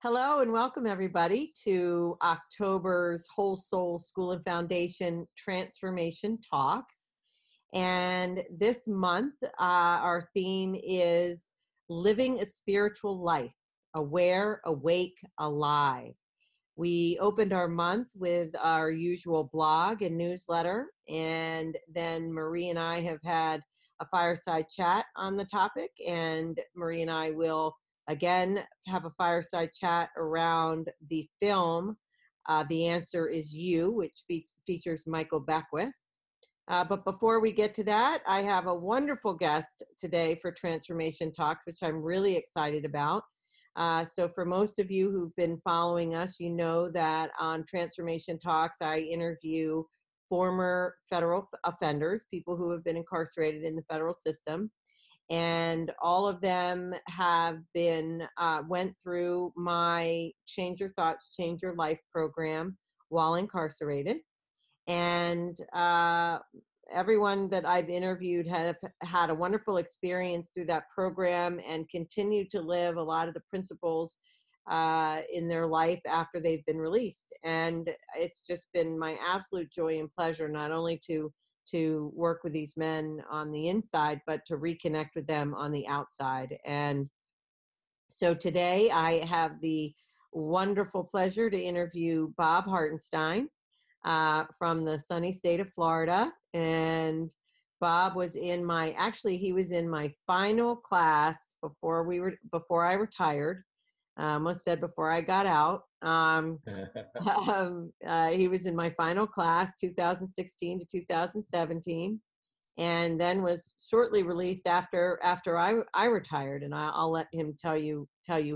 Hello and welcome everybody to October's Whole Soul School and Foundation Transformation Talks. And this month, our theme is living a spiritual life, aware, awake, alive. We opened our month with our usual blog and newsletter, and then Marie and I have had a fireside chat on the topic, and Marie and I will again have a fireside chat around the film The Answer Is You, which features Michael Beckwith. But before we get to that, I have a wonderful guest today for Transformation Talks, which I'm really excited about. So for most of you who've been following us, you know that on Transformation Talks, I interview former federal offenders, people who have been incarcerated in the federal system. And all of them have been, went through my Change Your Thoughts, Change Your Life program while incarcerated. And everyone that I've interviewed have had a wonderful experience through that program and continue to live a lot of the principles in their life after they've been released. And it's just been my absolute joy and pleasure not only to work with these men on the inside, but to reconnect with them on the outside. And so today I have the wonderful pleasure to interview Bob Hartenstein from the sunny state of Florida. And Bob was in he was in my final class before I retired. Almost said before I got out. He was in my final class, 2016 to 2017, and then was shortly released after I retired. And I'll let him tell you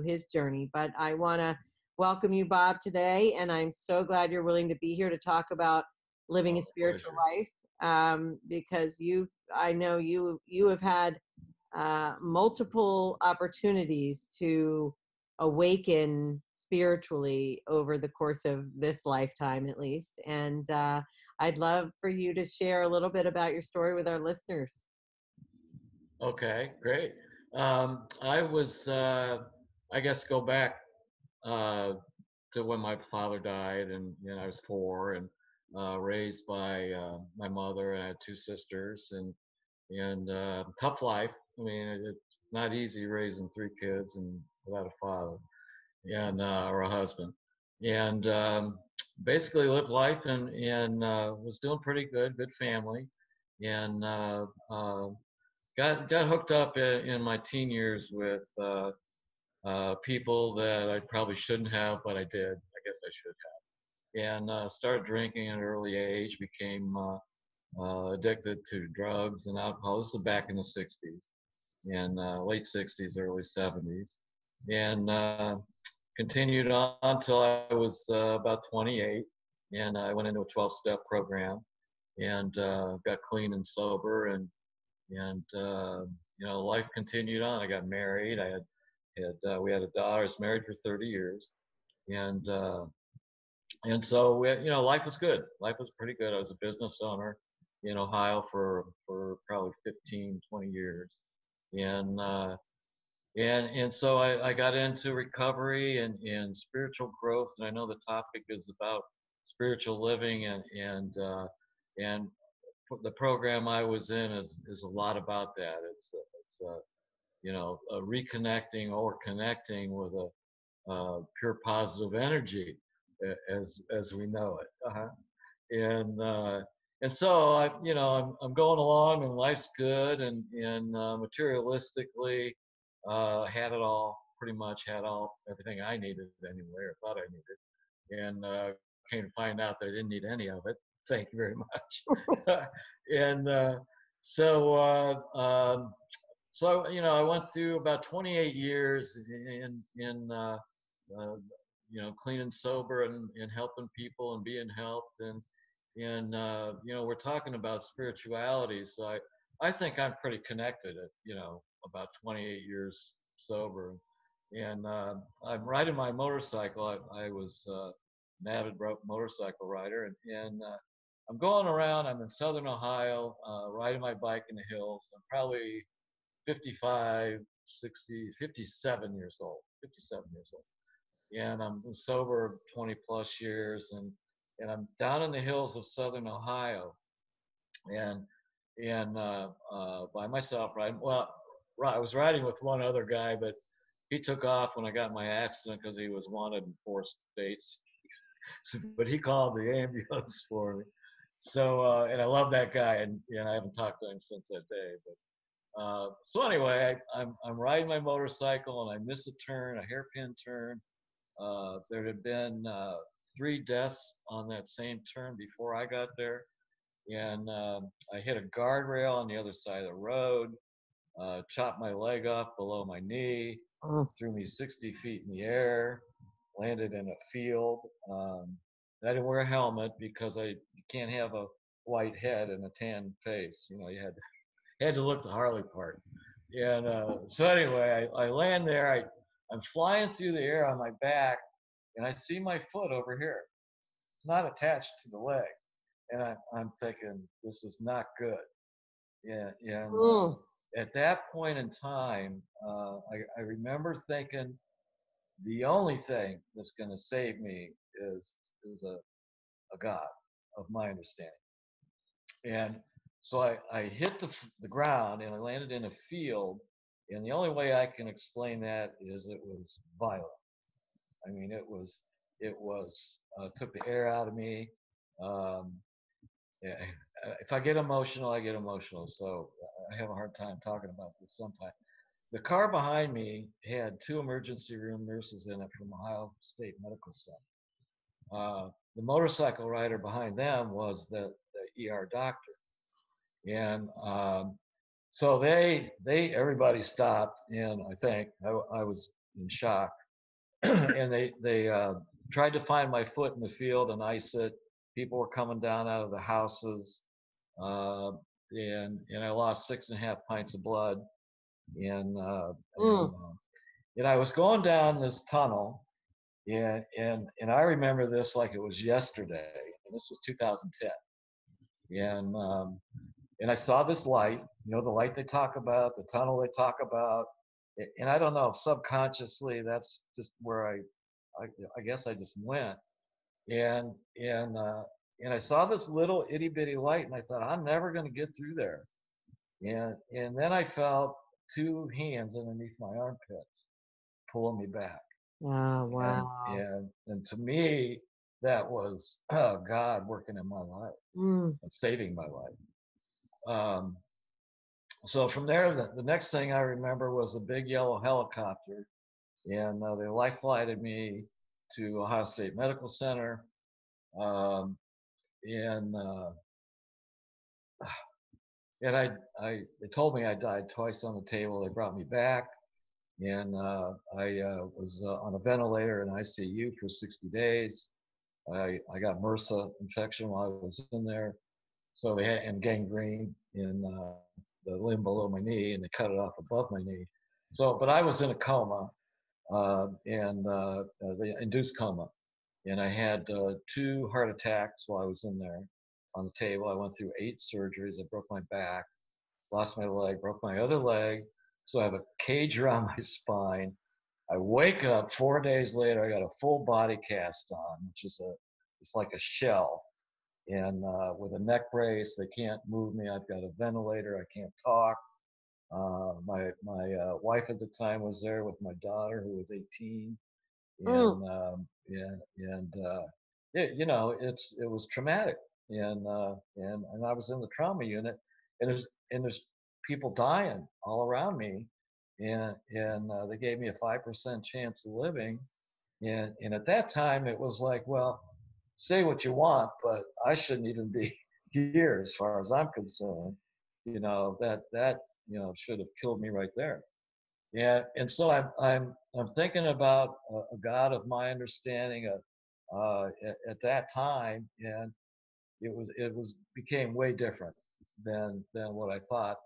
his journey. But I want to welcome you, Bob, today, and I'm so glad you're willing to be here to talk about living a spiritual life, because I know you have had multiple opportunities to awaken spiritually over the course of this lifetime, at least. And I'd love for you to share a little bit about your story with our listeners. Okay, great. I was, I guess, go back to when my father died, and I was 4, and raised by my mother. I had 2 sisters, and tough life. I mean, it's not easy raising 3 kids and without a father and or a husband. And basically lived life and was doing pretty good family, and got hooked up in my teen years with people that I probably shouldn't have, but I did. I guess I should have. And started drinking at an early age. Became addicted to drugs and alcohol. This is back in the 60s, and late 60s, early 70s, and continued on until I was about 28, and I went into a 12-step program and got clean and sober, and life continued on. I got married. We had a daughter. I was married for 30 years, and so life was good. Life was pretty good. I was a business owner in Ohio for probably 15, 20 years, and so I got into recovery and spiritual growth. And I know the topic is about spiritual living, and the program I was in is a lot about that. It's reconnecting or connecting with a pure positive energy, as we know it. And so I'm going along, and life's good, and materialistically had it all, pretty much had everything I needed anyway, or thought I needed, and came to find out that I didn't need any of it. Thank you very much. And so I went through about 28 years in clean and sober, and helping people and being helped, and we're talking about spirituality. So I think I'm pretty connected at about 28 years sober, and I'm riding my motorcycle. I was an avid motorcycle rider, and I'm going around. I'm in southern Ohio, riding my bike in the hills. I'm probably 55, 60, 57 years old. and I'm sober 20 plus years, and I'm down in the hills of southern Ohio, and by myself, right? Well, I was riding with one other guy, but he took off when I got in my accident because he was wanted in 4 states. But he called the ambulance for me. So and I love that guy, and I haven't talked to him since that day. But so anyway, I'm riding my motorcycle and I miss a turn, a hairpin turn. There had been 3 deaths on that same turn before I got there, and I hit a guardrail on the other side of the road, chopped my leg off below my knee, Oh. threw me 60 feet in the air, landed in a field. I didn't wear a helmet because you can't have a white head and a tan face. You know, you had to look the Harley part. And so anyway, I land there. I'm flying through the air on my back, and I see my foot over here, not attached to the leg. And I'm thinking, this is not good. Yeah, and Oh. at that point in time, I remember thinking the only thing that's going to save me is a God of my understanding. And so I hit the ground and I landed in a field. And the only way I can explain that is it was violent. I mean, it was took the air out of me. Um, yeah, if I get emotional, I get emotional. So I have a hard time talking about this sometimes. The car behind me had 2 emergency room nurses in it from Ohio State Medical Center. The motorcycle rider behind them was the ER doctor, and so everybody stopped, and I think I was in shock, and they tried to find my foot in the field and ice it. People were coming down out of the houses, uh, and I lost 6.5 pints of blood, and Mm. I was going down this tunnel, and I remember this like it was yesterday. And this was 2010, and I saw this light, the light they talk about, the tunnel they talk about, and I don't know if subconsciously that's just where I guess I just went, and and uh, and I saw this little itty bitty light, and I thought I'm never going to get through there, and then I felt 2 hands underneath my armpits pulling me back. Oh, and wow. and to me that was God working in my life Mm. and saving my life. um, so from there, the next thing I remember was a big yellow helicopter, and they life flighted me to Ohio State Medical Center, um, and and they told me I died twice on the table. They brought me back, and I was on a ventilator in ICU for 60 days. I got MRSA infection while I was in there, so they had and gangrene in the limb below my knee, and they cut it off above my knee. So, but I was in a coma, and the induced coma, and I had 2 heart attacks while I was in there on the table. I went through 8 surgeries. I broke my back, lost my leg, broke my other leg, so I have a cage around my spine. I wake up 4 days later. I got a full body cast on, which is it's like a shell, and with a neck brace. They can't move me. I've got a ventilator. I can't talk. My wife at the time was there with my daughter, who was 18, Mm. and it was traumatic, and I was in the trauma unit, and there's people dying all around me, and they gave me a 5% chance of living, and at that time it was like, well, say what you want, but I shouldn't even be here as far as I'm concerned. That should have killed me right there. Yeah, and so I'm thinking about a God of my understanding at that time, and it was became way different than what I thought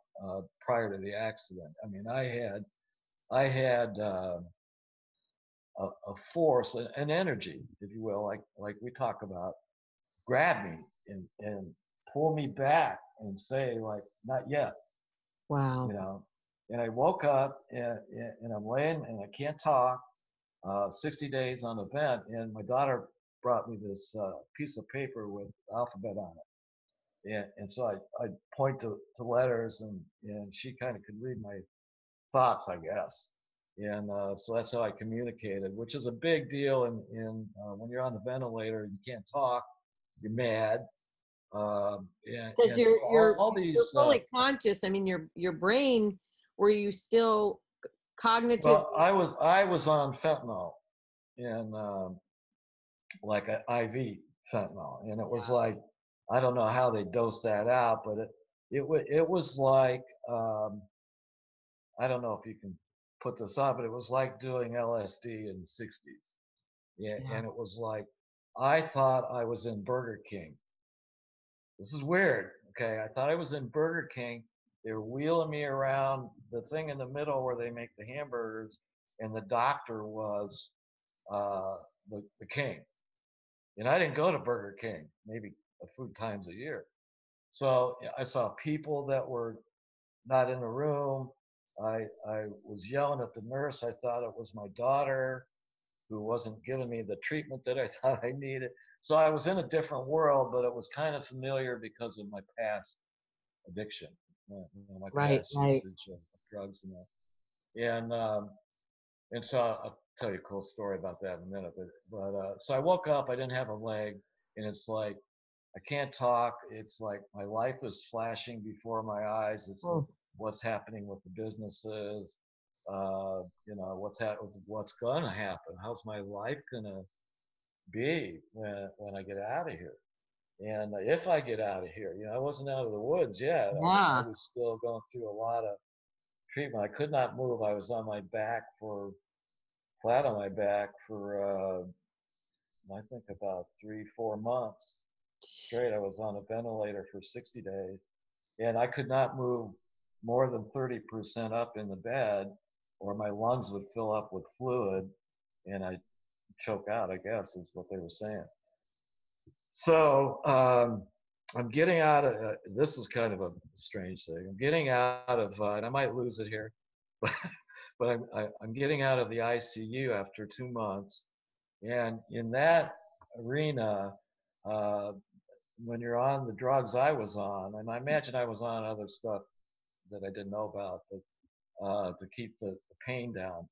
prior to the accident. I mean, I had a force, an energy, if you will, like we talk about, grab me and pull me back and say, like, not yet, you Wow. know. And I woke up, and I'm laying and I can't talk, 60 days on a vent, and my daughter brought me this piece of paper with alphabet on it. And so I'd point to letters, and she kind of could read my thoughts, I guess. And so that's how I communicated, which is a big deal. When you're on the ventilator, you can't talk, you're mad. Because And so all you're these, fully conscious. I mean, your brain, were you still cognitive? well, I was on fentanyl and like an IV fentanyl, and it was like, I don't know how they dosed that out, but it was like, I don't know if you can put this on, but it was like doing LSD in the 60s. Yeah, Yeah. and it was like, I thought I was in Burger King. This is weird. Okay, I thought I was in Burger King. They were wheeling me around the thing in the middle where they make the hamburgers, and the doctor was uh, the king. And I didn't go to Burger King maybe a few times a year. So I saw people that were not in the room. I was yelling at the nurse. I thought it was my daughter who wasn't giving me the treatment that I thought I needed. So I was in a different world, but it was kind of familiar because of my past addiction, my Right, past right. usage of drugs and that. And so I'll tell you a cool story about that in a minute. But so I woke up. I didn't have a leg, and it's like I can't talk. It's like my life is flashing before my eyes. It's Oh, what's happening with the businesses. What's gonna happen? How's my life gonna be when I get out of here? And if I get out of here, I wasn't out of the woods yet. I yeah. was still going through a lot of treatment. I could not move. I was on my back flat on my back for I think about 3-4 months straight. I was on a ventilator for 60 days, and I could not move more than 30% up in the bed, or my lungs would fill up with fluid, and I'd choke out, I guess, is what they were saying. So I'm getting out of this is kind of a strange thing. I'm getting out of, and I might lose it here, but I'm getting out of the ICU after 2 months, and in that arena, uh, when you're on the drugs I was on, and I imagine I was on other stuff that I didn't know about, but to keep the pain down,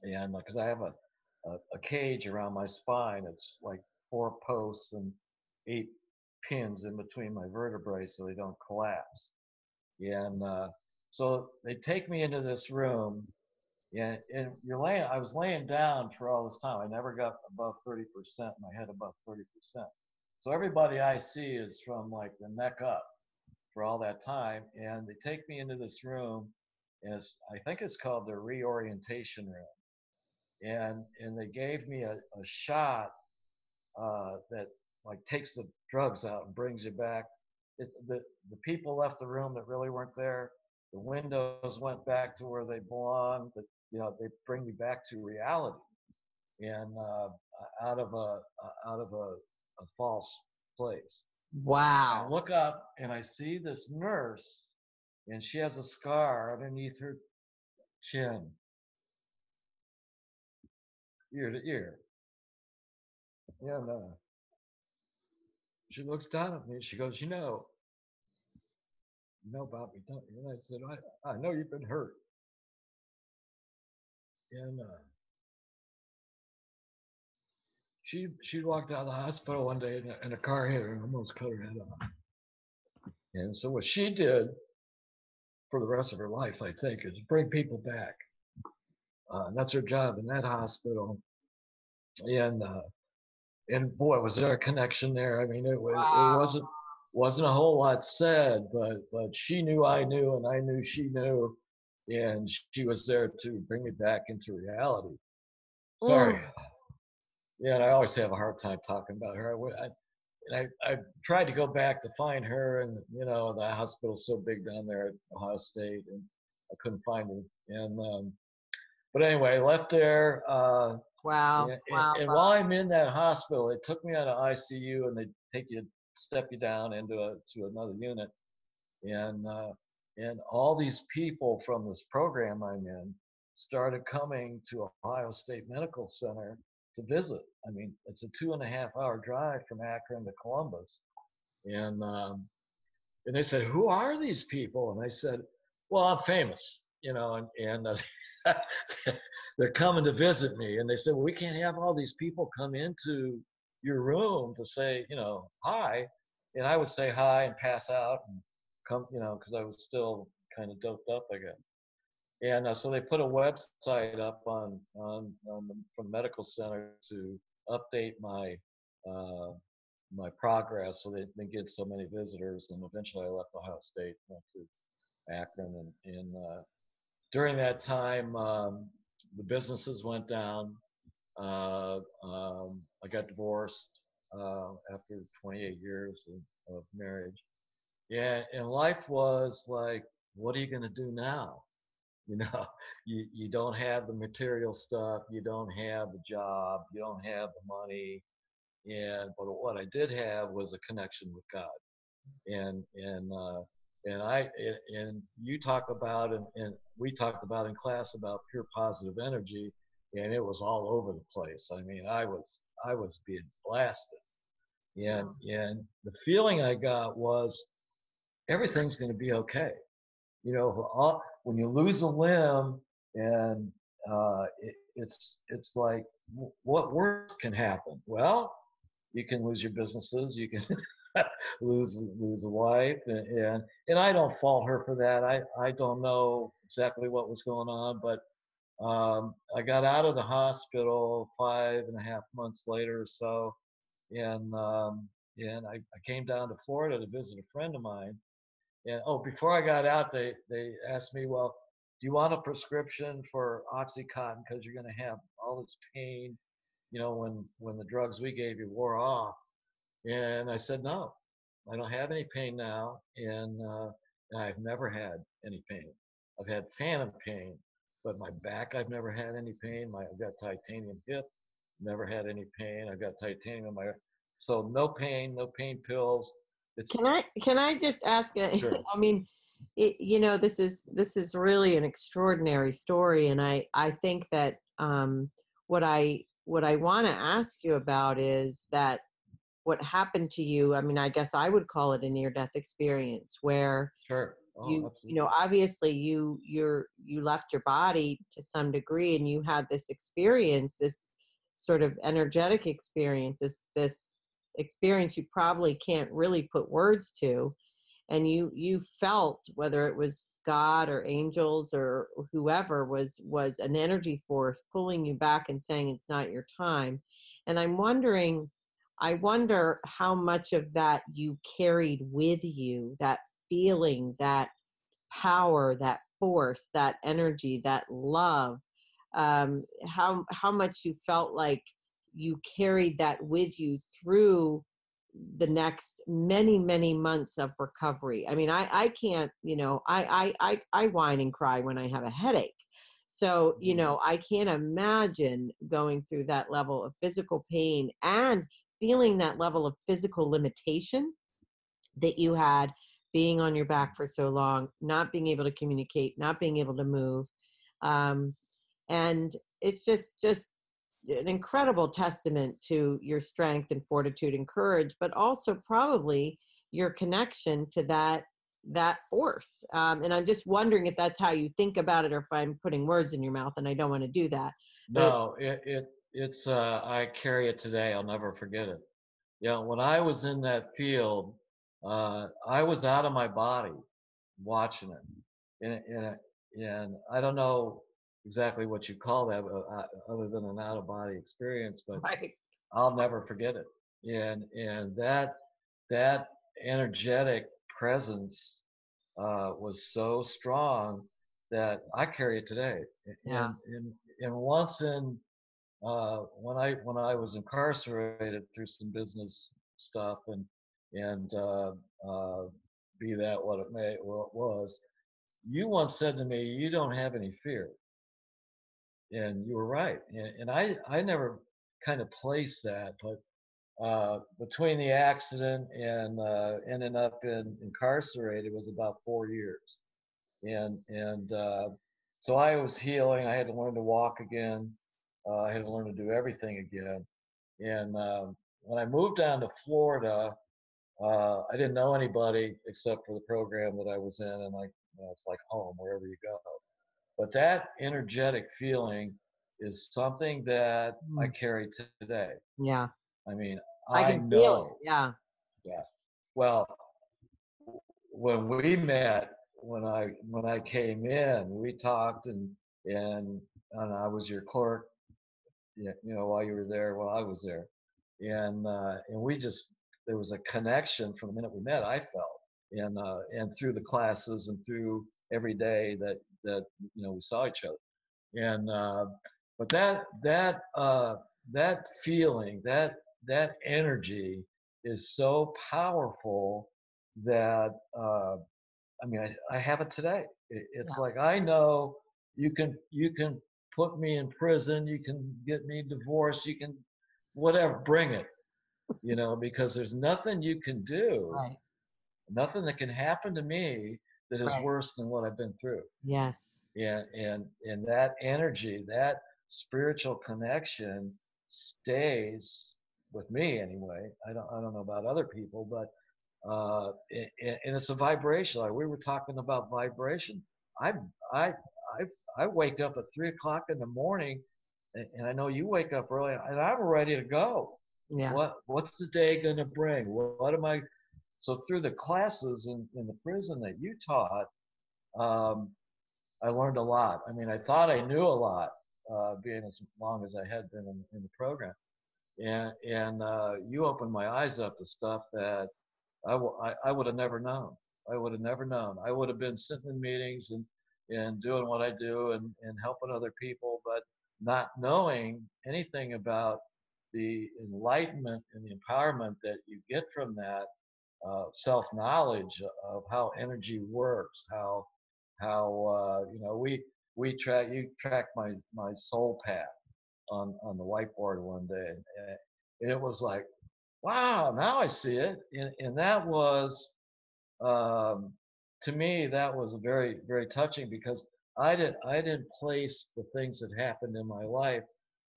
and because I have a cage around my spine, it's like 4 posts and 8 pins in between my vertebrae so they don't collapse. And so they take me into this room, and I was laying down for all this time. I never got above 30%, my head above 30%. So everybody I see is from like the neck up for all that time. And they take me into this room, and I think it's called the reorientation room. And they gave me a shot that like takes the drugs out and brings you back. The people left the room that really weren't there. The windows went back to where they belong. But they bring you back to reality, and out of a false place. I Wow. look up and I see this nurse, and she has a scar underneath her chin, ear to ear. And she looks down at me. She goes, you know about me, don't you? And I said, I know you've been hurt. And she walked out of the hospital one day, and a car hit her and almost cut her head off. And so what she did for the rest of her life, I think, is bring people back. And that's her job in that hospital. And boy, was there a connection there. I mean, it Wow. wasn't a whole lot said, but she knew I knew, and I knew she knew, and she was there to bring me back into reality. Sorry. Mm. Yeah, and I always have a hard time talking about her. I tried to go back to find her, and the hospital's so big down there at Ohio State, and I couldn't find her. And but anyway, I left there. Wow. Wow, And Bob. while I'm in that hospital, they took me out of ICU, and they step you down to another unit, and all these people from this program I'm in started coming to Ohio State Medical Center to visit. I mean, it's a 2.5 hour drive from Akron to Columbus. And they said, "Who are these people?" And I said, "Well, I'm famous, and they're coming to visit me." And they said, "Well, we can't have all these people come into your room to say, hi." And I would say hi and pass out and come, because I was still kind of doped up, I guess. And so they put a website up from the medical center to update uh, my progress, so they didn't get so many visitors. And eventually, I left Ohio State, went to Akron, and during that time, the businesses went down. I got divorced after 28 years of marriage. Yeah, and life was like, what are you going to do now? You know, you don't have the material stuff, you don't have the job, you don't have the money, but what I did have was a connection with God, and and uh, and you talk about and we talked about in class about pure positive energy, and it was all over the place. I mean, I was being blasted, and the feeling I got was everything's going to be okay. When you lose a limb, and it's like, what worse can happen? Well, you can lose your businesses, you can lose a wife, and I don't fault her for that. I don't know exactly what was going on, but I got out of the hospital 5.5 months later or so, and I came down to Florida to visit a friend of mine. And before I got out, they asked me, well, do you want a prescription for OxyContin because you're going to have all this pain, when the drugs we gave you wore off? And I said, no, I don't have any pain now, and I've never had any pain. I've had phantom pain, but my back, I've never had any pain. I've got titanium hip, never had any pain. I've got titanium in my, so no pain, no pain pills. It's Can I just ask? sure, I mean, this is really an extraordinary story, and I think that what I want to ask you about is that what happened to you. I mean, I guess I would call it a near death experience where sure. Oh, absolutely. obviously you left your body to some degree, and you had this experience, this sort of energetic experience, this experience you probably can't really put words to, and you felt, whether it was God or angels or whoever, was an energy force pulling you back and saying it's not your time. And I wonder how much of that you carried with you, that feeling, that power, that force, that energy, that love. How much you felt like you carried that with you through the next many months of recovery. I mean, I can't, I whine and cry when I have a headache. So, Mm-hmm. I can't imagine going through that level of physical pain and feeling that level of physical limitation that you had, being on your back for so long, not being able to communicate, not being able to move. Um, and it's just an incredible testament to your strength and fortitude and courage, but also probably your connection to that force. And I'm just wondering if that's how you think about it, or if I'm putting words in your mouth, and I don't want to do that. But No, it's I carry it today. I'll never forget it. When I was in that field, I was out of my body watching it, and I don't know exactly what you call that, other than an out of body experience, but right, I'll never forget it. And that energetic presence was so strong that I carry it today. yeah, And once when I was incarcerated through some business stuff, and uh, be that what it may what it was, you once said to me, "You don't have any fear," and you were right. And I never kind of placed that, but between the accident and ending up incarcerated was about 4 years, and So I was healing. I had to learn to walk again. I had to learn to do everything again. And when I moved down to Florida, I didn't know anybody except for the program that I was in, and it's like home wherever you go. But that energetic feeling is something that I Mm. carry today. Yeah. I mean, I I can feel it. know. Yeah. Yeah. Well, when we met, when I came in, we talked, and I was your clerk, while you were there, while I was there, and we just there was a connection from the minute we met. I felt, and through the classes and through every day that we saw each other, and but that feeling, that energy is so powerful that I mean, I have it today. It's Yeah. like I know you can put me in prison, you can get me divorced, you can whatever, bring it, because there's nothing you can do, Right. nothing that can happen to me that is Right. worse than what I've been through. Yes. And that energy, that spiritual connection stays with me anyway. I don't know about other people, but and it's a vibration. Like we were talking about vibration. I I I I wake up at 3 o'clock in the morning, and I know you wake up early, and I'm ready to go. Yeah. What's the day gonna bring? What am I? So through the classes in the prison that you taught, um, I learned a lot. I mean, I thought I knew a lot, being as long as I had been in the program, and you opened my eyes up to stuff that I would have never known. I would have never known. I would have been sitting in meetings and doing what I do and helping other people, but not knowing anything about the enlightenment and the empowerment that you get from that self knowledge of how energy works, how we track you track my soul path on the whiteboard one day, and it was like, wow, now I see it, and that was um, to me that was very very touching because I didn't place the things that happened in my life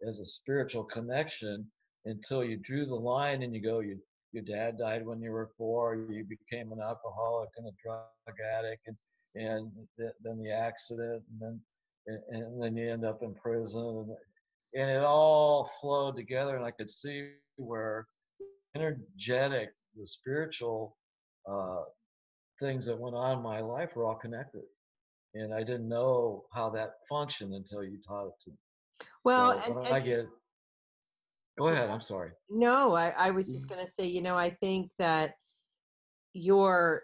as a spiritual connection until you drew the line and you go, your dad died when you were 4, you became an alcoholic and a drug addict, and then the accident, and then you end up in prison, and it all flowed together, and I could see where energetic, the spiritual uh, things that went on in my life were all connected. And I didn't know how that functioned until you taught it to me. Well, So when I and get, go ahead, I'm sorry. no, I was just going to say, I think that your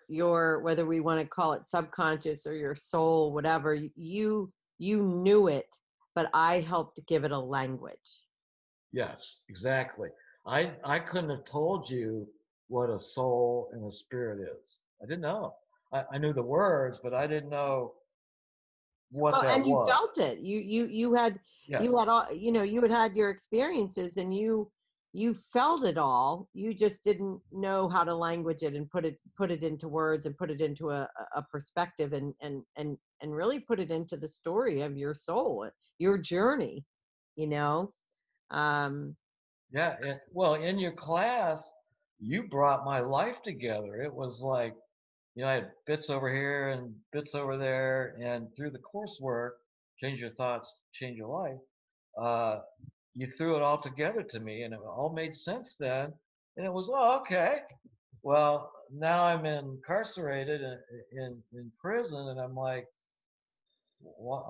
whether we want to call it subconscious or your soul, whatever, you knew it, but I helped give it a language. Yes, exactly. I couldn't have told you what a soul and a spirit is. I didn't know. I knew the words, but I didn't know what Well, that and you was. felt it. You Yes. had all, you had your experiences, and you felt it all. You just didn't know how to language it and put it into words and put it into a perspective, and really put it into the story of your soul, your journey, you know. Um Yeah. Well, in your class, you brought my life together. It was like, I had bits over here and bits over there, and through the coursework, change your thoughts, change your life. Uh, you threw it all together to me, and it all made sense then. And it was, oh, okay. Well, now I'm incarcerated in prison, and I'm like,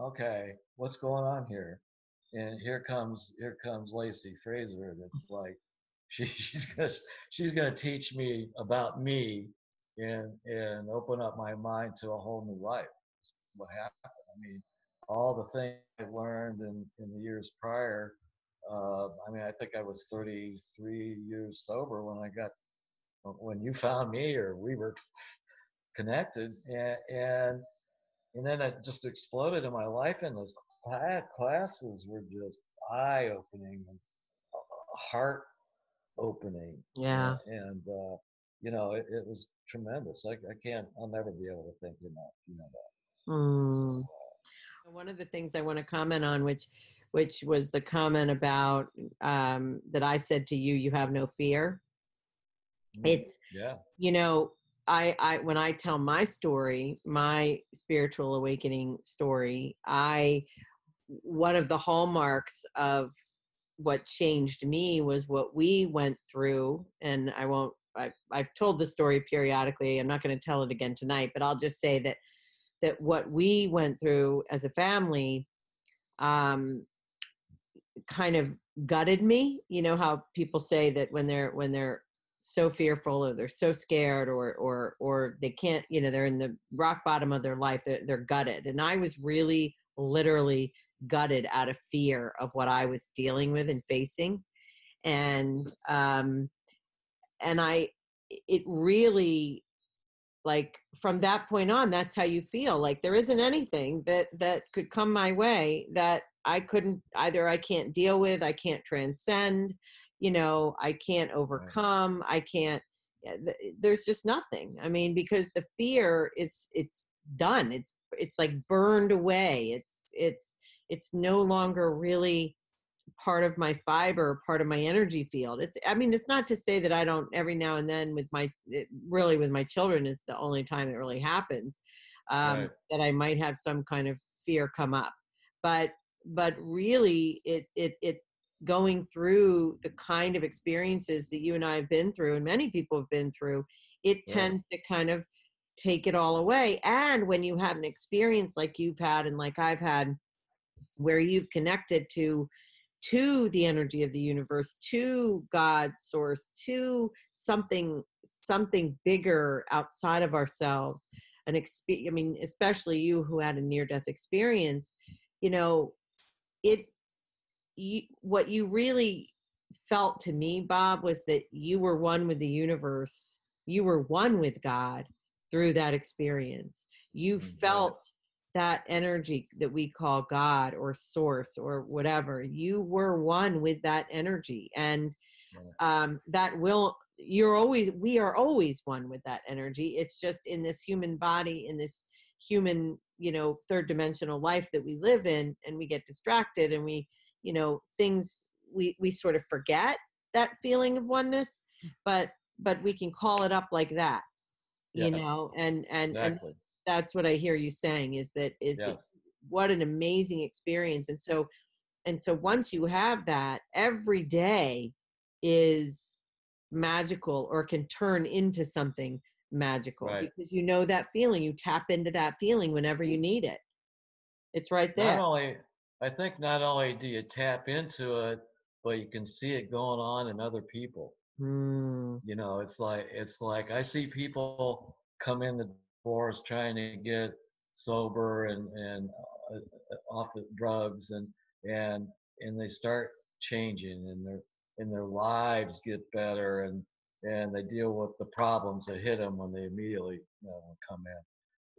okay, what's going on here? And here comes Lacy Frazer. That's like she's gonna teach me about me and open up my mind to a whole new life. What happened? I mean, all the things I learned in the years prior. I mean, I think I was 33 years sober when you found me, or we were connected, and then it just exploded in my life, and those classes were just eye opening and heart opening, yeah. and it was tremendous. I'll never be able to thank you enough, you know that. It's Mm. just, One of the things I want to comment on, which was the comment about that I said to you, you have no fear. It's, Yeah. you know, I when I tell my story, my spiritual awakening story, one of the hallmarks of what changed me was what we went through. And I've told the story periodically. I'm not going to tell it again tonight, but I'll just say that what we went through as a family um, kind of gutted me. You know how people say that when they're so fearful, or they're so scared, or they can't, they're in the rock bottom of their life, they're gutted. And I was really literally gutted out of fear of what I was dealing with and facing. And and I it really, like, from that point on, that's how you feel. Like, there isn't anything that could come my way that I can't deal with, I can't transcend, I can't overcome, I can't. There's just nothing. I mean, because the fear it's done. It's like burned away. It's no longer really part of my fiber, part of my energy field. It's not to say that I don't, every now and then, with my children is the only time it really happens, Right. that I might have some kind of fear come up. But really, it going through the kind of experiences that you and I have been through, and many people have been through, it Right. tends to kind of take it all away. And when you have an experience like you've had and like I've had, where you've connected to the energy of the universe, to God's source, to something bigger outside of ourselves. Especially you who had a near-death experience, you know, it what you really felt to me, Bob, was that you were one with the universe. You were one with God through that experience. You Right. felt that energy that we call God or source or whatever. You were one with that energy. And Right. we are always one with that energy. It's just in this human body, in this human, third dimensional life that we live in, and we get distracted, and things, we sort of forget that feeling of oneness, but we can call it up like that, Yes. and Exactly. that's what I hear you saying, is that Yes. what an amazing experience. And so once you have that, every day is magical, or can turn into something magical, Right. because that feeling, you tap into that feeling whenever you need it. It's right Not there. only, I think not only do you tap into it, but you can see it going on in other people. Mm, It's like I see people come in the doors trying to get sober and off the drugs, and and they start changing, and their lives get better, and they deal with the problems that hit them when they immediately come in,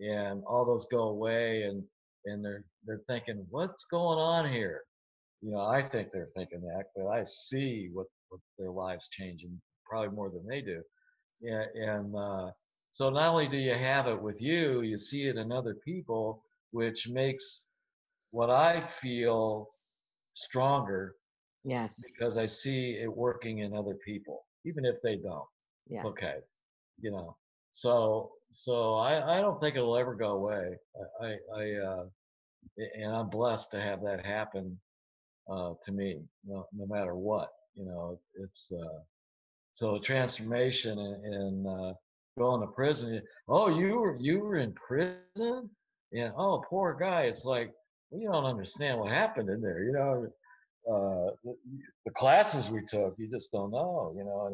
and all those go away, and they're thinking, what's going on here? I think they're thinking that, but I see what their lives changing probably more than they do. Yeah, and so not only do you have it with you, you see it in other people, which makes what I feel stronger, yes. because I see it working in other people, even if they don't. It's Yes. okay, you know. So I don't think it'll ever go away. And I'm blessed to have that happen to me, no matter what. It's so a transformation and going to prison. Oh, you were in prison, and oh, poor guy. It's like, well, you don't understand what happened in there. The classes we took, you just don't know.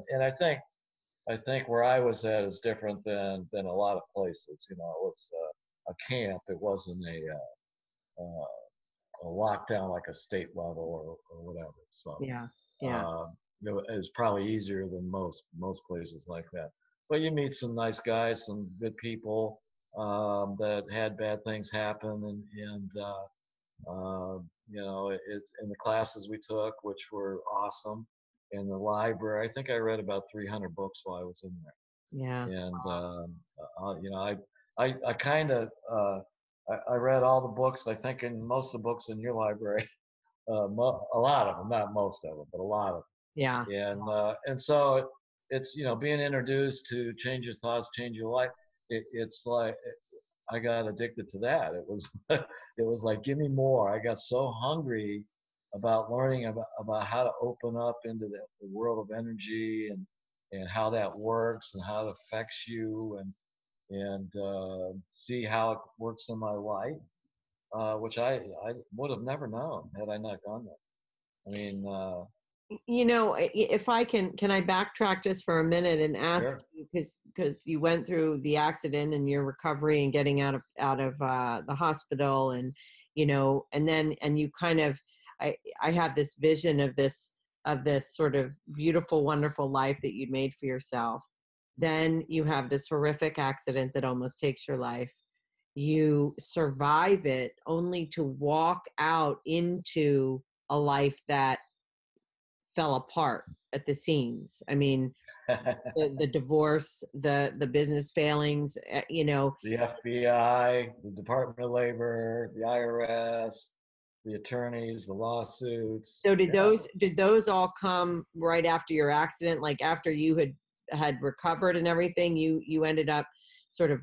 And I think where I was at is different than a lot of places. It was a camp. It wasn't a lockdown like a state level or whatever. So Yeah. Yeah. uh, it was probably easier than most places like that. But you meet some nice guys, some good people that had bad things happen, it's in the classes we took, which were awesome. In the library, I think I read about 300 books while I was in there, Yeah. and I kind of I read all the books. I think in most of the books in your library, a lot of them, not most of them, but a lot of Yeah. them. And so it's being introduced to change your thoughts, change your life. It's like I got addicted to that. It was it was like give me more. I got so hungry about learning about how to open up into the world of energy and how that works and how it affects you and see how it works in my life, which I would have never known had I not gone there. I mean, If I can I backtrack just for a minute and ask sure. you, because you went through the accident and your recovery and getting out of the hospital, and and you kind of, I have this vision of this sort of beautiful, wonderful life that you'd made for yourself. Then you have this horrific accident that almost takes your life. You survive it only to walk out into a life that fell apart at the seams. I mean, the divorce, the business failings, The FBI, the Department of Labor, the IRS, the attorneys, the lawsuits. So Yeah, did those all come right after your accident? Like after you had recovered and everything, you ended up sort of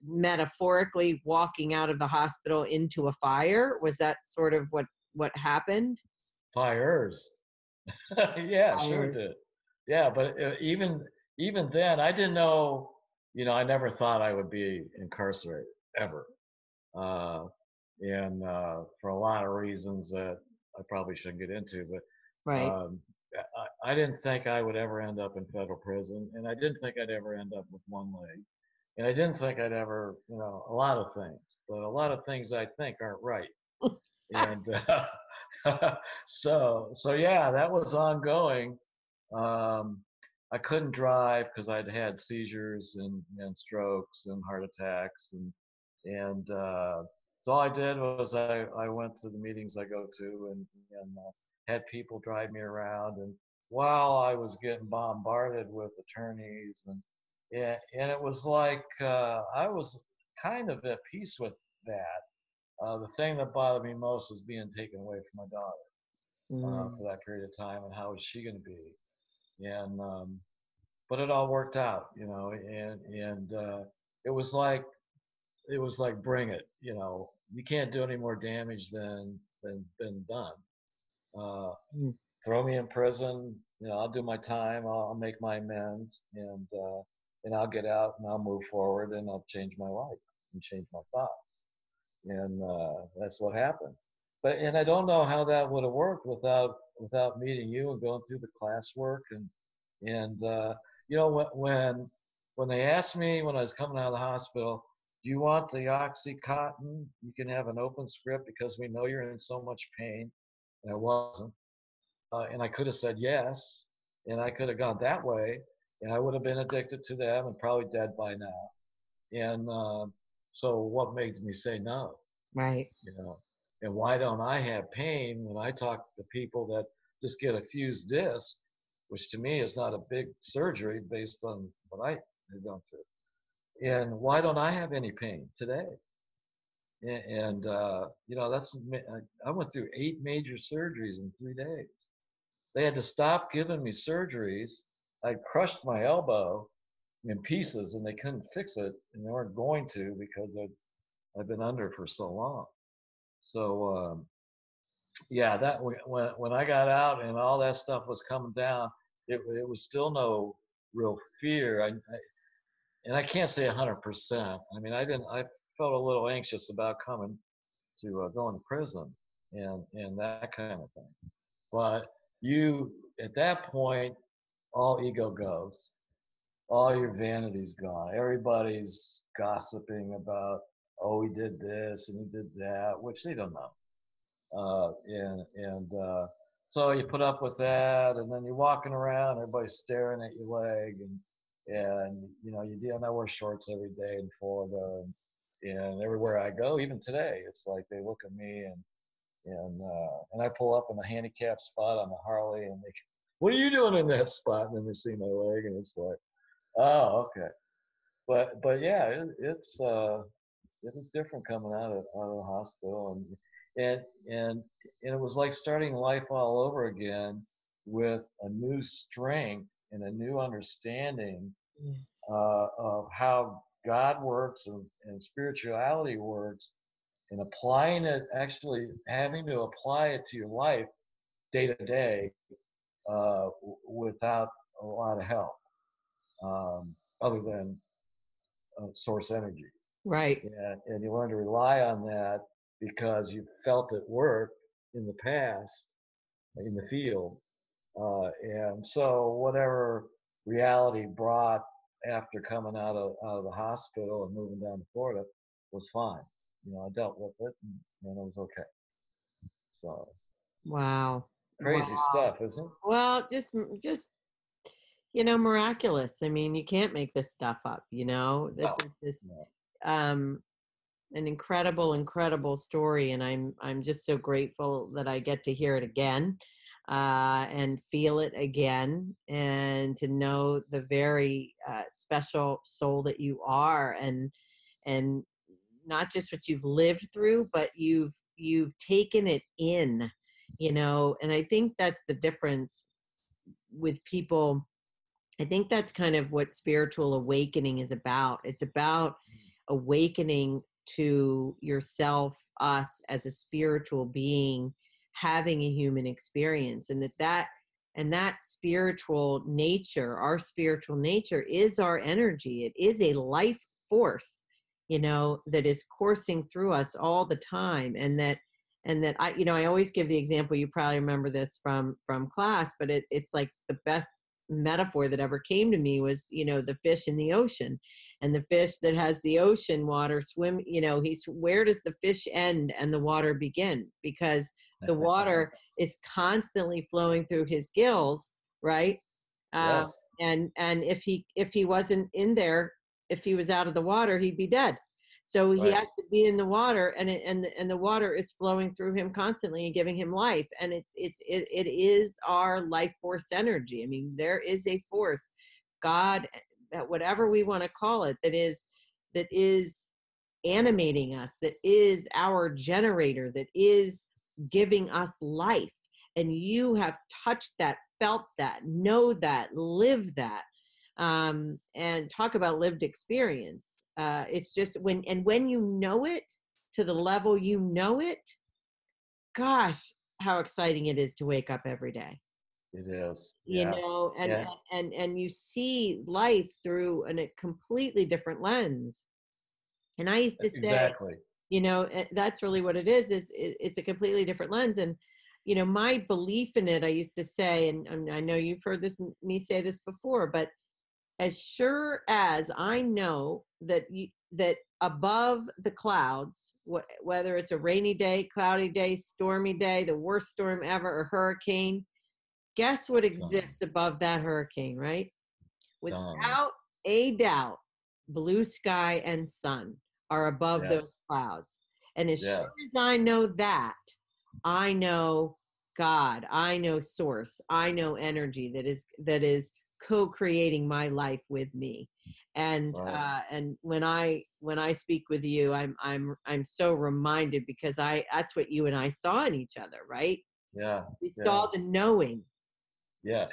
metaphorically walking out of the hospital into a fire? Was that sort of what happened? fires. Yeah, sure Fires. did. Yeah, but even then, I didn't know. I never thought I would be incarcerated ever, uh, and for a lot of reasons that I probably shouldn't get into. But Right. I didn't think I would ever end up in federal prison, and I didn't think I'd ever end up with one leg, and I didn't think I'd ever, a lot of things. But a lot of things I think aren't right, and so yeah, that was ongoing. Um, I couldn't drive because I'd had seizures and strokes and heart attacks and so all I did was I went to the meetings I go to and had people drive me around, and while I was getting bombarded with attorneys and it was like I was kind of at peace with that. The thing that bothered me most was being taken away from my daughter Mm, for that period of time, and how was she going to be? And but it all worked out, and it was like bring it, you can't do any more damage than been done. Uh, mm, Throw me in prison, I'll do my time, I'll make my amends, and I'll get out and I'll move forward and I'll change my life and change my thoughts, and that's what happened. But and I don't know how that would have worked without meeting you and going through the classwork and when they asked me when I was coming out of the hospital, do you want the oxycontin? You can have an open script because we know you're in so much pain. And I wasn't, and I could have said yes, and I could have gone that way, and I would have been addicted to them and probably dead by now. And so what makes me say no? right. you know and why don't I have pain when I talk to people that just get a fused disc, which to me is not a big surgery based on what I have gone through, and why don't I have any pain today? And that's I went through 8 major surgeries in 3 days. They had to stop giving me surgeries. I crushed my elbow in pieces and they couldn't fix it, and they weren't going to because I've been under for so long. So yeah, that when I got out and all that stuff was coming down, it was still no real fear. And I can't say 100%. I mean, I didn't. I felt a little anxious about coming to going to prison and that kind of thing. But you at that point, all ego goes, all your vanity's gone. Everybody's gossiping about, oh, he did this and he did that, which they don't know. And so you put up with that, and then you're walking around, everybody's staring at your leg, and I wear shorts every day in Florida, and everywhere I go, even today, it's like they look at me and I pull up in a handicap spot on the Harley, and they, what are you doing in that spot? And then they see my leg, and it's like, oh, okay. But yeah, it's it was different coming out of the hospital, and and and it was like starting life all over again with a new strength and a new understanding Yes. of how God works and spirituality works, and applying it, actually having to apply it to your life day to day without a lot of help, other than source energy. Right. And you learn to rely on that because you felt it work in the past in the field. And so whatever reality brought after coming out of the hospital and moving down to Florida was fine. I dealt with it, and it was okay. So Wow. Wow. crazy stuff, isn't it? Well, just miraculous. I mean, you can't make this stuff up, This No, is just no. um an incredible story, and I'm just so grateful that I get to hear it again, and feel it again, and to know the very special soul that you are, and not just what you've lived through, but you've taken it in, and I think that's the difference with people. I think that's kind of what spiritual awakening is about. It's about awakening to yourself, us as a spiritual being, having a human experience, and that spiritual nature, our spiritual nature, is our energy. It is a life force, that is coursing through us all the time, and that I always give the example. You probably remember this from class, but it's like the best metaphor that ever came to me was, the fish in the ocean, and the fish that has the ocean water swim, where does the fish end and the water begin? Because the water is constantly flowing through his gills, right? Yes, And if he wasn't in there, if he was out of the water, he'd be dead. So he right. has to be in the water, and the water is flowing through him constantly and giving him life. And it is our life force energy. I mean, there is a force, God, whatever we want to call it, that is animating us, that is our generator, that is giving us life. And you have touched that, felt that, know that, live that. And talk about lived experience. It's just when you know it to the level you know it, gosh, how exciting it is to wake up every day. It is. you Yeah. know and Yeah. and you see life through a completely different lens. And I used to say, Exactly. that's really what it is. It's a completely different lens. And my belief in it, I used to say, and I know you've heard me say this before, but as sure as I know that above the clouds, whether it's a rainy day, cloudy day, stormy day, the worst storm ever, or hurricane, guess what Sun. exists above that hurricane, right? Sun. Without a doubt, blue sky and sun are above those Yes. clouds. And as sure Yes. as I know that, I know God, I know source, I know energy that is co-creating my life with me. Right. And when I speak with you, I'm so reminded, because that's what you and I saw in each other, right? Yeah. We Yeah. saw the knowing. Yes.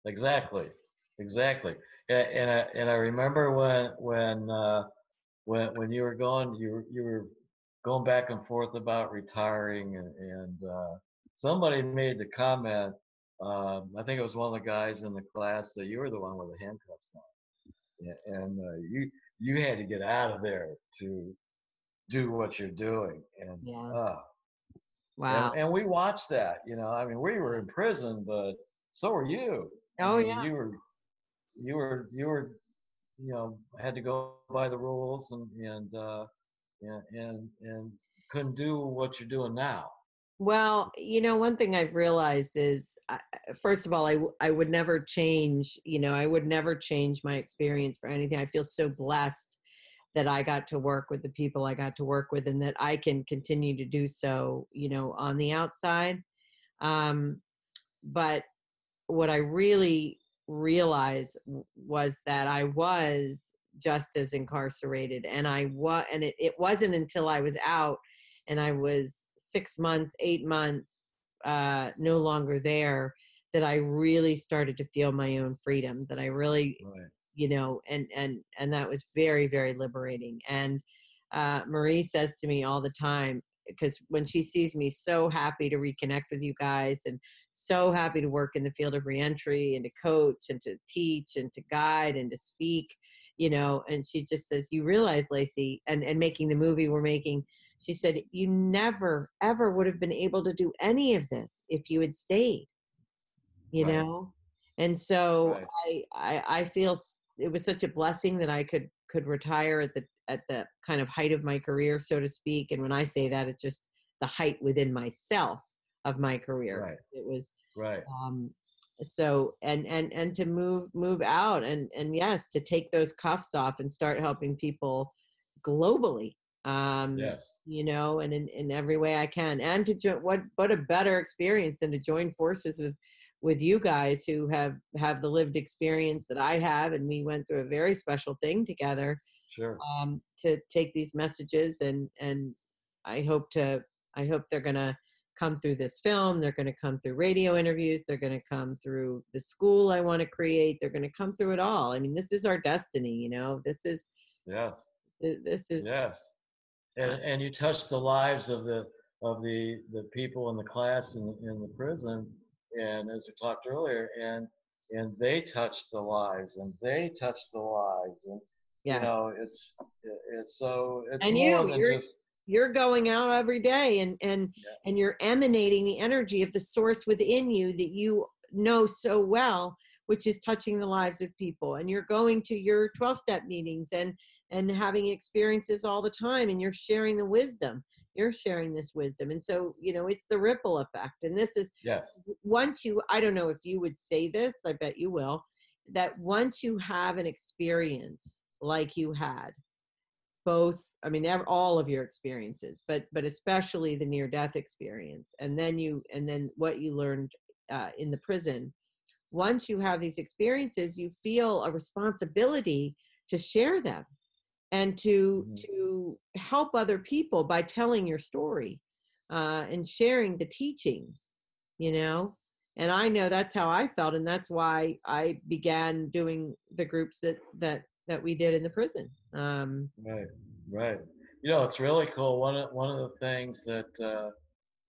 Exactly. Exactly. And I remember when you were you were going back and forth about retiring, and somebody made the comment. I think it was one of the guys in the class, that you were the one with the handcuffs on. And you had to get out of there to do what you're doing, and Yeah. uh and, Wow. and we watched that. I mean, we were in prison, but so were you. I Oh mean, yeah. you were had to go by the rules, and couldn't do what you're doing now. Well, one thing I've realized is, first of all, I would never change, I would never change my experience for anything. I feel so blessed that I got to work with the people I got to work with, and that I can continue to do so, on the outside. Um, but what I really realized was that I was just as incarcerated. And it wasn't until I was out and I was 6 months, 8 months, no longer there, that I really started to feel my own freedom, that I really, Right. and that was very, very liberating. And Marie says to me all the time, because when she sees me so happy to reconnect with you guys and so happy to work in the field of reentry and to coach and to teach and to guide and to speak, and she just says, you realize, Lacy, and making the movie we're making, she said, you never, ever would have been able to do any of this if you had stayed, Right. And so Right. I feel it was such a blessing that I could retire at the kind of height of my career, so to speak. And when I say that, it's just the height within myself of my career. Right. It was, Right. so, and to move out, and yes, to take those cuffs off and start helping people globally, Yes. and in every way I can. And to what a better experience than to join forces with you guys who have the lived experience that I have, and we went through a very special thing together, Sure. to take these messages, and I hope they're gonna come through this film. They're going to come through radio interviews. They're going to come through the school I want to create. They're going to come through it all. I mean, this is our destiny, this is, Yes. this is, Yes. uh, And you touched the lives of the people in the class in the prison, and as we talked earlier, and they touched the lives, and they touched the lives, and yes. it's so it's And more than just you're going out every day, yeah. and you're emanating the energy of the source within you that you know so well, which is touching the lives of people. And you're going to your 12-step meetings and having experiences all the time, and you're sharing the wisdom. You're sharing this wisdom. And so, it's the ripple effect. And this is, Yes. I don't know if you would say this, I bet you will, that once you have an experience like you had, both, I mean, all of your experiences, but especially the near death experience, and then what you learned in the prison, once you have these experiences, you feel a responsibility to share them, and to help other people by telling your story, and sharing the teachings, and I know that's how I felt, and that's why I began doing the groups that we did in the prison. Right. Right. It's really cool. One of the things that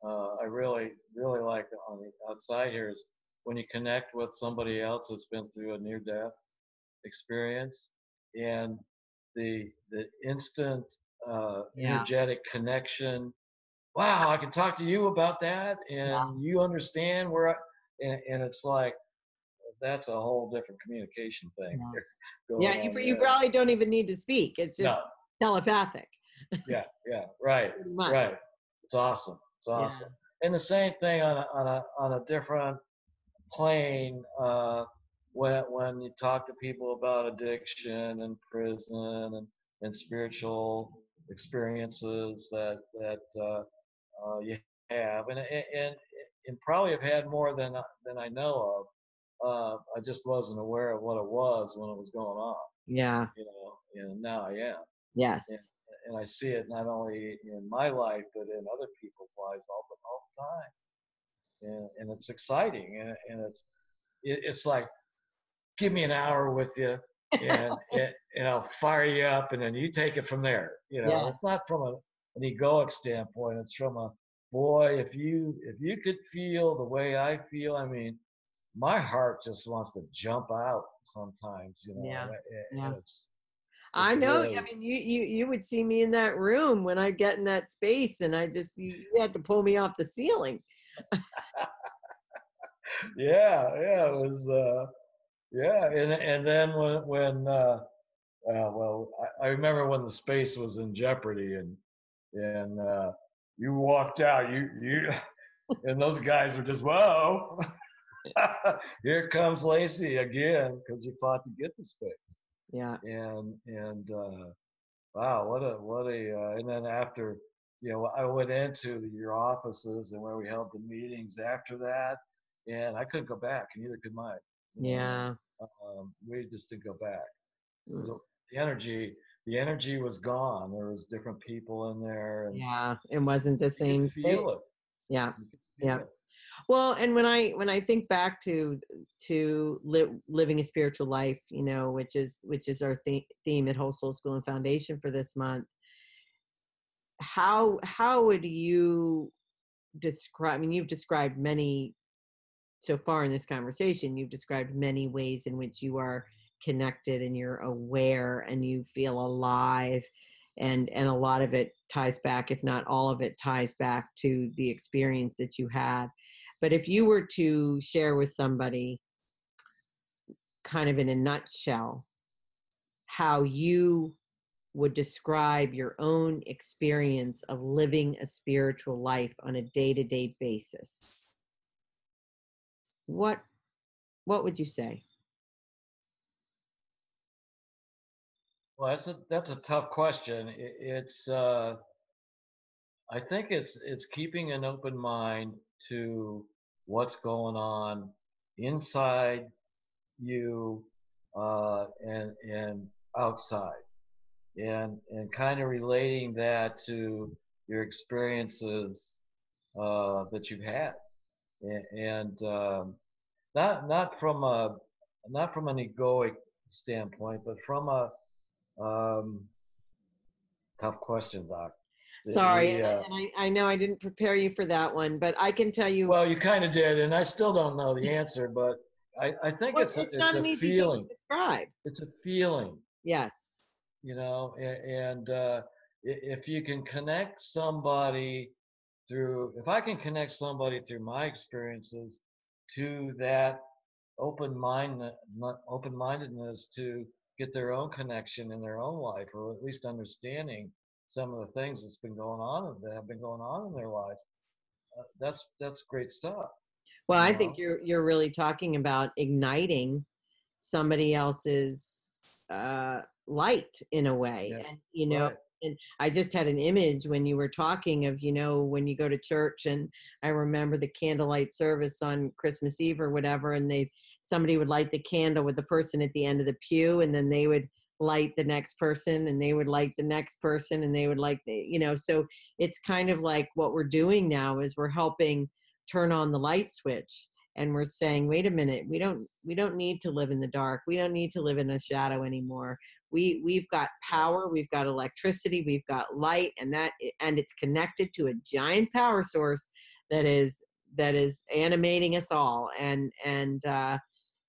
I really like on the outside here is when you connect with somebody else that's been through a near death experience, and the instant Yeah. energetic connection. Wow, I can talk to you about that, and you understand where and it's like that's a whole different communication thing Yeah. going Yeah, on you there. probably don't even need to speak. It's just No, telepathic. yeah, yeah, right, Pretty much. right. It's awesome. It's Yeah. awesome. And the same thing on a different plane, when you talk to people about addiction and prison and spiritual experiences that you have, and probably have had more than I know of. I just wasn't aware of what it was when it was going on, Yeah. and now I am. And, Yes. and I see it not only in my life, but in other people's lives all the time. And it's exciting. It's like, give me an hour with you, and I'll fire you up, and then you take it from there. Yes. It's not from an egoic standpoint. It's from a boy. If you could feel the way I feel, I mean, my heart just wants to jump out sometimes. Yeah. And Yeah. I it's know. I really mean, you would see me in that room when I get in that space, and you had to pull me off the ceiling. yeah. It was yeah, and then well, I remember when the space was in jeopardy, and you walked out, you and those guys were just, whoa, here comes Lacy again, because you fought to get the space, Yeah. and wow, and then after, I went into your offices and where we held the meetings after that, and I couldn't go back, and neither could mine. Yeah. We just didn't go back. Mm. the energy was gone. There was different people in there, and Yeah, it wasn't the you could same feel space. it. Yeah, You could yeah. feel it. Well, and when I think back to living a spiritual life, you know, which is our theme at Whole Soul School and Foundation for this month, how would you describe? I mean, you've described many so far in this conversation. You've described many ways in which you are connected and you're aware and you feel alive, and a lot of it ties back, if not all of it ties back to the experience that you had. But if you were to share with somebody, kind of in a nutshell, how you would describe your own experience of living a spiritual life on a day-to-day basis, what what would you say? Well, that's a tough question. It's I think it's keeping an open mind to what's going on inside you and outside, and kind of relating that to your experiences that you've had, and not from a not from an egoic standpoint, but from a um, tough question, Doc. Sorry, The and I know I didn't prepare you for that one, but I can tell you, Well, you kind of did, and I still don't know the answer, but I think well, it's it's not a an easy thing feeling. to describe. It's a feeling, Yes. and if you can connect somebody through, if I can connect somebody through my experiences to that open mindedness to get their own connection in their own life, or at least understanding some of the things that have been going on in their lives, that's great stuff, Well, you I think know. you're really talking about igniting somebody else's light in a way, Yeah, and you know, right. and I just had an image when you were talking of, you know, when you go to church, and I remember the candlelight service on Christmas Eve or whatever, and somebody would light the candle with the person at the end of the pew, and then they would light the next person, and they would light the next person, and they would like the, you know, so it's kind of like what we're doing now is we're helping turn on the light switch, and we're saying, wait a minute, we don't need to live in the dark, we don't need to live in a shadow anymore. We've got Yeah, power, we've got electricity, we've got light, and it's connected to a giant power source that is animating us all, and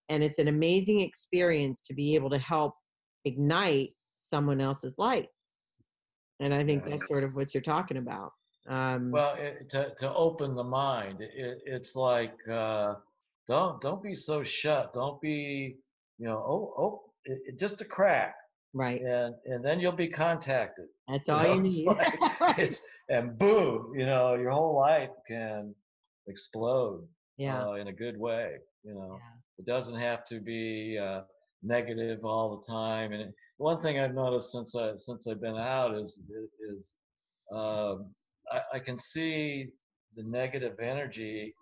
it's an amazing experience to be able to help ignite someone else's light. And I think yeah. that's sort of what you're talking about. Well, to open the mind, it's like don't be so shut. Don't be, just a crack, Right. and then you'll be contacted. That's all you It's need. like Right. it's and boom, your whole life can explode Yeah. in a good way. Yeah. It doesn't have to be negative all the time. And one thing I've noticed since I've been out is um, I can see the negative energy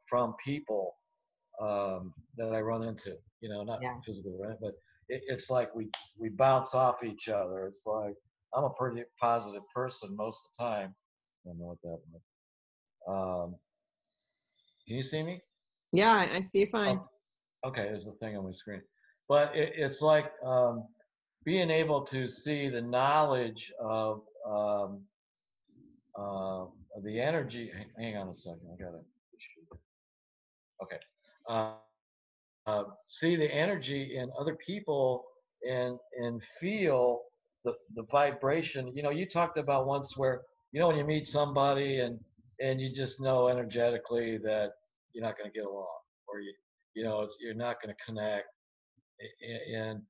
from people that I run into. Not Yeah. physically, right? But it's like we bounce off each other. It's like I'm a pretty positive person most of the time. I don't know what that means. Can you see me? Yeah. I see you fine. Oh, okay. There's a thing on my screen, but it's like being able to see the knowledge of the energy. Hang on a second. I got to. Okay. Uh, See the energy in other people, and feel the vibration. You talked about once where when you meet somebody and you just know energetically that you're not going to get along, or you're not going to connect, and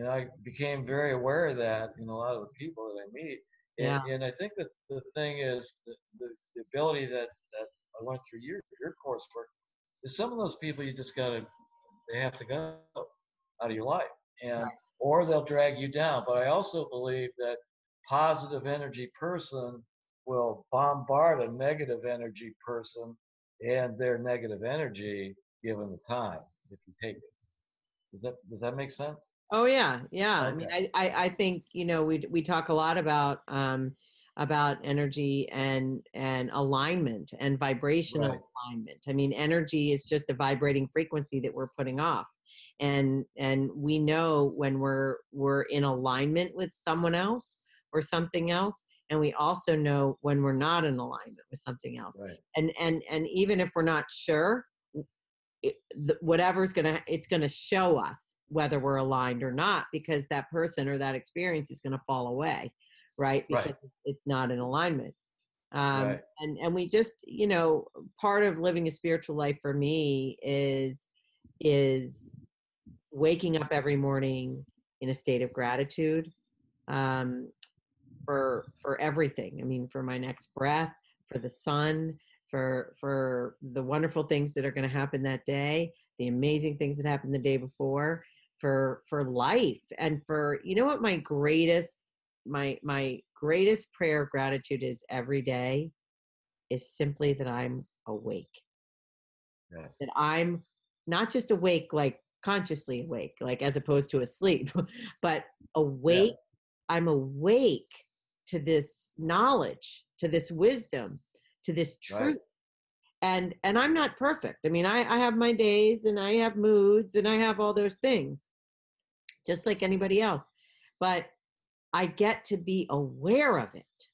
I became very aware of that in a lot of the people that I meet. Yeah. And I think that the thing is the ability that I went through your coursework is some of those people you just got to they have to go out of your life, and Right. or they'll drag you down. But I also believe that positive energy person will bombard a negative energy person and their negative energy given the time, if you take it. Does that make sense? Oh yeah, yeah. I mean, Okay. I think, we talk a lot about energy and alignment and vibrational Right. alignment. I mean, energy is just a vibrating frequency that we're putting off, and we know when we're in alignment with someone else or something else, and we also know when we're not in alignment with something else. Right. And even if we're not sure, whatever's it's gonna show us whether we're aligned or not, because that person or that experience is gonna fall away, right? Because Right. it's not in alignment. Right. And we just, part of living a spiritual life for me is waking up every morning in a state of gratitude, um, for everything. I mean, for my next breath, for the sun, for the wonderful things that are going to happen that day, the amazing things that happened the day before, for life, and for, what my greatest prayer of gratitude is every day is simply that I'm awake, that Yes. I'm not just awake, like consciously awake, like as opposed to asleep, but Yeah. awake. I'm awake to this knowledge, to this wisdom, to this Right. truth. And I'm not perfect. I mean, I have my days and I have moods and I have all those things, just like anybody else. But I get to be aware of it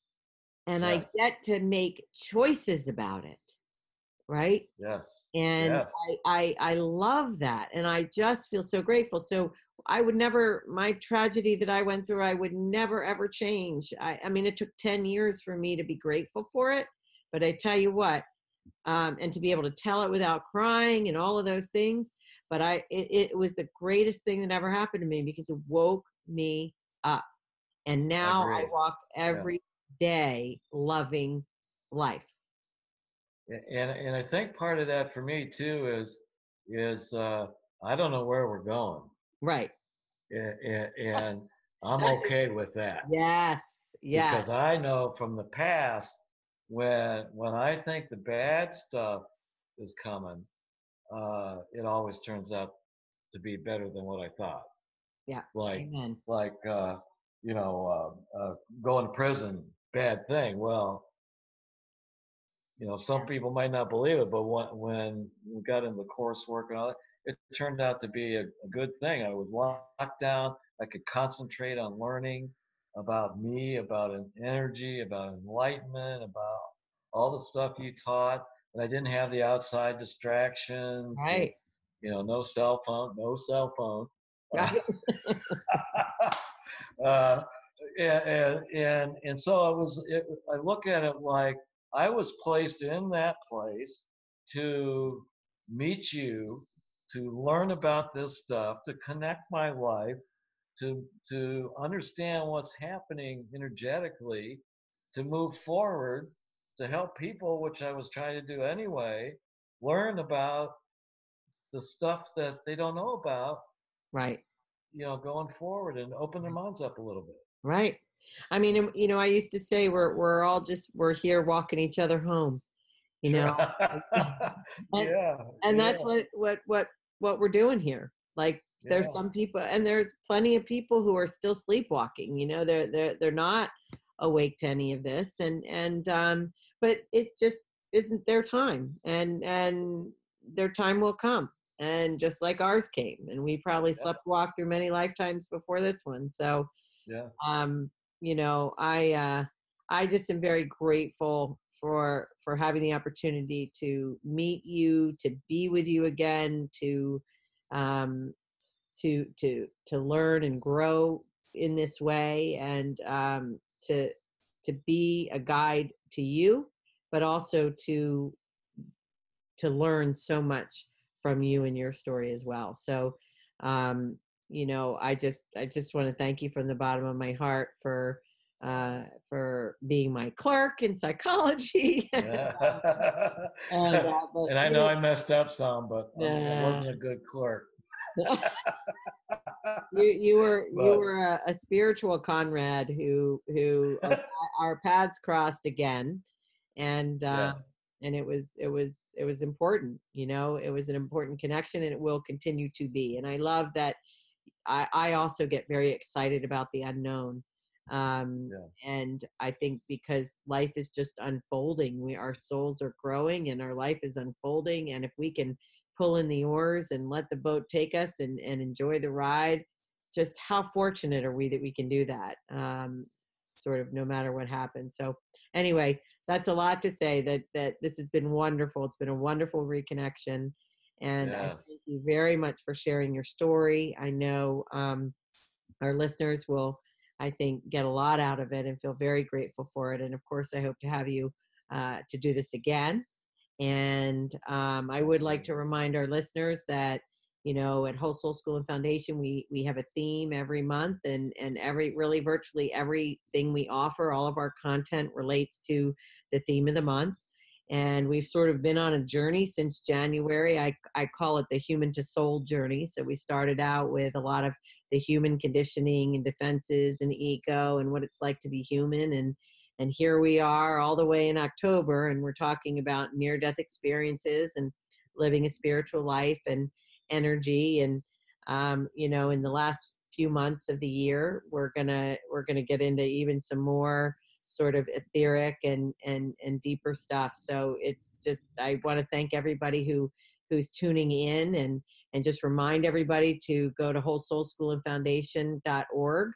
and I Yes. get to make choices about it, right? Yes. And Yes. I love that, and I just feel so grateful. So I would never, my tragedy that I went through, I would never ever change. I mean, it took 10 years for me to be grateful for it, but I tell you what, and to be able to tell it without crying and all of those things. But it was the greatest thing that ever happened to me because it woke me up, and I now I agree. walk Yeah. every day loving life. And I think part of that for me too is I don't know where we're going, Right. and I'm That's okay with that Yes, because yes, I know from the past when I think the bad stuff is coming, it always turns out to be better than what I thought. yeah. Like Amen. like you know going to prison, bad thing. Well, some people might not believe it, but when we got into the coursework and all that, it turned out to be a good thing. I was locked down. I could concentrate on learning about me, about an energy, about enlightenment, about all the stuff you taught. And I didn't have the outside distractions. Right. No cell phone, no cell phone. Uh, Right. uh, and so I look at it like I was placed in that place to meet you, to learn about this stuff, to connect my life, to understand what's happening energetically, to move forward, to help people, which I was trying to do anyway, learn about the stuff that they don't know about, Right. going forward and open their minds up a little bit. Right. I mean, I used to say we're here walking each other home, you Sure. know, and Yeah, and yeah, that's what we're doing here. Like there's yeah, some people, and there's plenty of people who are still sleepwalking. They're not awake to any of this, and but it just isn't their time, and their time will come, and just like ours came, and we probably yeah, slept walk through many lifetimes before this one. So yeah, um I just am very grateful for having the opportunity to meet you, to be with you again, um to learn and grow in this way, and to be a guide to you, but also to learn so much from you and your story as well. So, um, I just want to thank you from the bottom of my heart for being my clerk in psychology. yeah. But And I know I messed up some, but I uh, wasn't a good clerk. you But were a spiritual Conrad who our paths crossed again, and yes, it was important. It was an important connection, and it will continue to be. And I love that I also get very excited about the unknown. Yeah. And I think because life is just unfolding, our souls are growing and our life is unfolding. And if we can pull in the oars and let the boat take us and enjoy the ride, just how fortunate are we that we can do that, sort of no matter what happens. So anyway, that's a lot to say that this has been wonderful. It's been a wonderful reconnection. And I Yes. thank you very much for sharing your story. I know our listeners will, I think, get a lot out of it and feel very grateful for it. And of course, I hope to have you to do this again. And I would like to remind our listeners that, at Whole Soul School and Foundation, we have a theme every month, and really virtually everything we offer, all of our content relates to the theme of the month. And we've sort of been on a journey since January. I call it the human to soul journey. So we started out with a lot of the human conditioning and defenses and ego and what it's like to be human. And here we are all the way in October, and we're talking about near-death experiences and living a spiritual life and energy. And in the last few months of the year, we're gonna get into even some more sort of etheric and deeper stuff. So it's just, I want to thank everybody who's tuning in, and just remind everybody to go to wholesoulschoolandfoundation.org,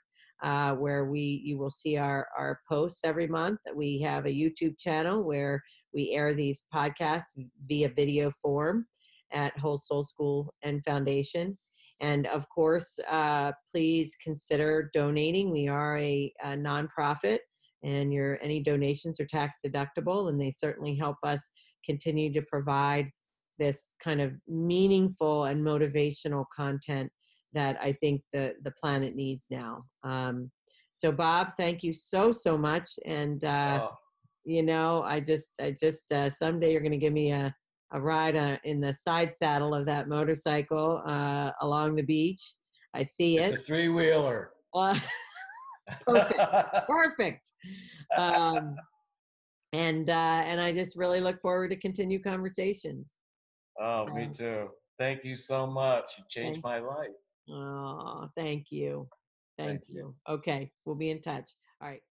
where you will see our posts every month. We have a YouTube channel where we air these podcasts via video form at Whole Soul School and Foundation. And of course, please consider donating. We are a nonprofit, and any donations are tax deductible, and they certainly help us continue to provide this kind of meaningful and motivational content that I think the planet needs now. So Bob, thank you so much. And I just someday you're going to give me a ride in the side saddle of that motorcycle along the beach. I see it. It's a three-wheeler. Perfect. And I just really look forward to continue conversations. Oh, me too. Thank you so much. You changed my life. Oh, thank you. Thank you. Okay, we'll be in touch. All right.